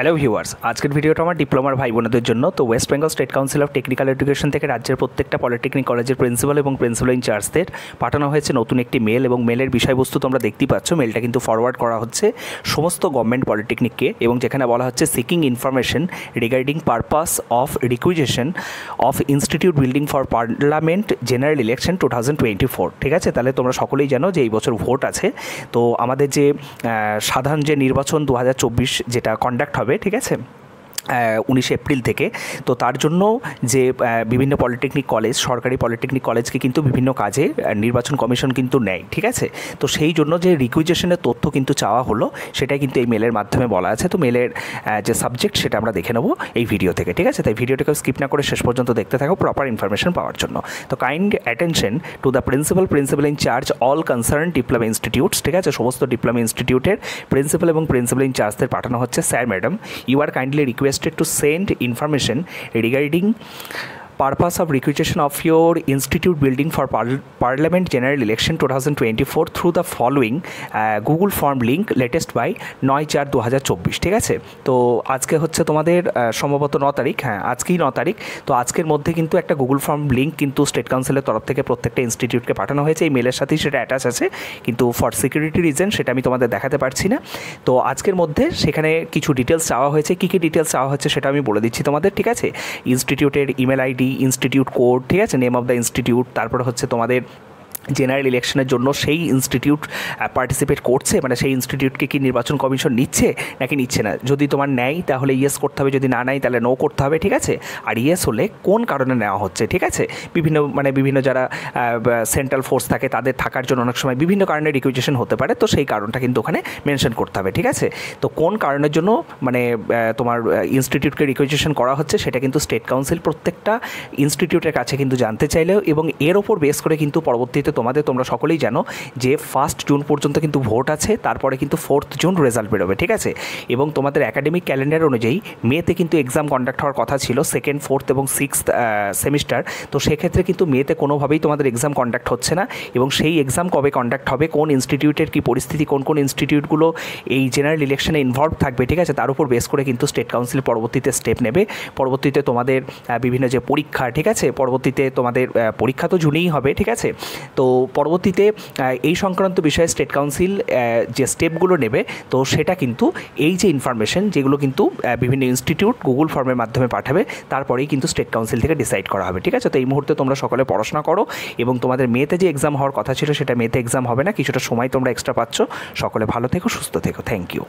Hello viewers, আজকের ভিডিওটা আমার ডিপ্লোমার ভাই বোনদের জন্য। তো West Bengal state council of technical education থেকে রাজ্যের প্রত্যেকটা পলিটেকনিক কলেজের প্রিন্সিপাল এবং প্রিন্সিপাল ইনচার্জদের পাঠানো হয়েছে নতুন একটি মেল, এবং মেলের বিষয়বস্তু তোমরা দেখতেই পাচ্ছ। মেলটা কিন্তু ফরওয়ার্ড করা হচ্ছে সমস্ত গভর্নমেন্ট পলিটেকনিককে, এবং যেখানে বলা হচ্ছে seeking information regarding purpose of requisition of institute building for parliament general election 2024। ঠিক আছে, তাহলে তোমরা সকলেই জানো যে এই বছর ভোট আছে। তো আমাদের যে সাধারণ যে নির্বাচন 2024 যেটা কন্ডাক্ট হবে, ঠিক আছে, 19 এপ্রিল থেকে। তো তার জন্য যে বিভিন্ন পলিটেকনিক কলেজ, সরকারি পলিটেকনিক কলেজকে কিন্তু বিভিন্ন কাজে নির্বাচন কমিশন কিন্তু নেয়। ঠিক আছে, তো সেই জন্য যে রিকুইজিশনের তথ্য কিন্তু চাওয়া হলো, সেটাই কিন্তু এই মেলের মাধ্যমে বলা আছে। তো মেলের যে সাবজেক্ট সেটা আমরা দেখে নেব এই ভিডিও থেকে। ঠিক আছে, তাই ভিডিওটাকে স্কিপ না করে শেষ পর্যন্ত দেখতে থাকো প্রপার ইনফরমেশন পাওয়ার জন্য। তো kind attention to the principal incharge all concern diploma institutes. ঠিক আছে, সমস্ত ডিপ্লোমা ইনস্টিটিউটের প্রিন্সিপাল এবং প্রিন্সিপাল ইনচার্জদের পাঠানো হচ্ছে, sir madam, you are kindly requested to send information regarding purpose of requisition of your institute building for Parliament General Election 2024 through the following Google Form link latest by 9/4/2024। ঠিক আছে, তো আজকে হচ্ছে তোমাদের সম্ভবত 9 তারিখ, হ্যাঁ আজকেই 9 তারিখ। তো আজকের মধ্যে কিন্তু একটা গুগল ফর্ম লিঙ্ক কিন্তু স্টেট কাউন্সিলের তরফ থেকে প্রত্যেকটা ইনস্টিটিউটকে পাঠানো হয়েছে। এই মেলের সাথেই সেটা অ্যাটাচ আছে, কিন্তু ফর সিকিউরিটি রিজন সেটা আমি তোমাদের দেখাতে পারছি না। তো আজকের মধ্যে সেখানে কিছু ডিটেলস চাওয়া হয়েছে। কী কী ডিটেলস চাওয়া হচ্ছে সেটা আমি বলে দিচ্ছি তোমাদের। ঠিক আছে, ইনস্টিটিউটের ইমেল আইডি, ইনস্টিটিউট কোড, ঠিক আছে, নেম অফ দ্য ইনস্টিটিউট, তারপরে হচ্ছে তোমাদের জেনারেল ইলেকশনের জন্য সেই ইনস্টিটিউট পার্টিসিপেট করছে, মানে সেই ইনস্টিটিউটকে কি নির্বাচন কমিশন নিচ্ছে নাকি নিচ্ছে না। যদি তোমার নেয় তাহলে ইয়েস করতে হবে, যদি না নেয় তাহলে নো করতে হবে। ঠিক আছে, আর ইয়েস হলে কোন কারণে নেওয়া হচ্ছে। ঠিক আছে, বিভিন্ন যারা সেন্ট্রাল ফোর্স থাকে তাদের থাকার জন্য অনেক সময় বিভিন্ন কারণে রিকুইজিশন হতে পারে, তো সেই কারণটা কিন্তু ওখানে মেনশন করতে হবে। ঠিক আছে, তো কোন কারণের জন্য মানে তোমার ইনস্টিটিউটকে রিকুইজিশন করা হচ্ছে সেটা কিন্তু স্টেট কাউন্সিল প্রত্যেকটা ইনস্টিটিউটের কাছে কিন্তু জানতে চাইলেও, এবং এর ওপর বেস করে কিন্তু পরবর্তীতে তোমরা সকলেই জানো যে 1 জুন পর্যন্ত কিন্তু ভোট আছে, তারপরে কিন্তু 4 জুন রেজাল্ট বেরোবে। ঠিক আছে, এবং তোমাদের একাডেমিক ক্যালেন্ডার অনুযায়ী মেতে কিন্তু এক্সাম কন্ডাক্ট হওয়ার কথা ছিল, 2nd, 4th এবং 6th সেমিস্টার। তো সেক্ষেত্রে কিন্তু মেতে কোনোভাবেই তোমাদের এক্সাম কন্ডাক্ট হচ্ছে না, এবং সেই এক্সাম কবে কন্ডাক্ট হবে, কোন ইনস্টিটিউটের কী পরিস্থিতি, কোন ইনস্টিটিউটগুলো এই জেনারেল ইলেকশনে ইনভলভ থাকবে, ঠিক আছে, তার উপর বেস করে কিন্তু স্টেট কাউন্সিল পরবর্তীতে স্টেপ নেবে। পরবর্তীতে তোমাদের বিভিন্ন যে পরীক্ষা, ঠিক আছে, পরবর্তীতে তোমাদের পরীক্ষা তো জুনেই হবে। ঠিক আছে, তো পরবর্তীতে এই সংক্রান্ত বিষয়ে স্টেট কাউন্সিল যে স্টেপগুলো নেবে, তো সেটা কিন্তু এই যে ইনফরমেশন যেগুলো কিন্তু বিভিন্ন ইনস্টিটিউট গুগল ফর্মের মাধ্যমে পাঠাবে, তারপরেই কিন্তু স্টেট কাউন্সিল থেকে ডিসাইড করা হবে। ঠিক আছে, তো এই মুহূর্তে তোমরা সকলে পড়াশোনা করো, এবং তোমাদের মেতে যে এক্সাম হওয়ার কথা ছিল সেটা মেতে এক্সাম হবে না, কিছুটা সময় তোমরা এক্সট্রা পাচ্ছ। সকলে ভালো থেকো, সুস্থ থেকো, থ্যাংক ইউ।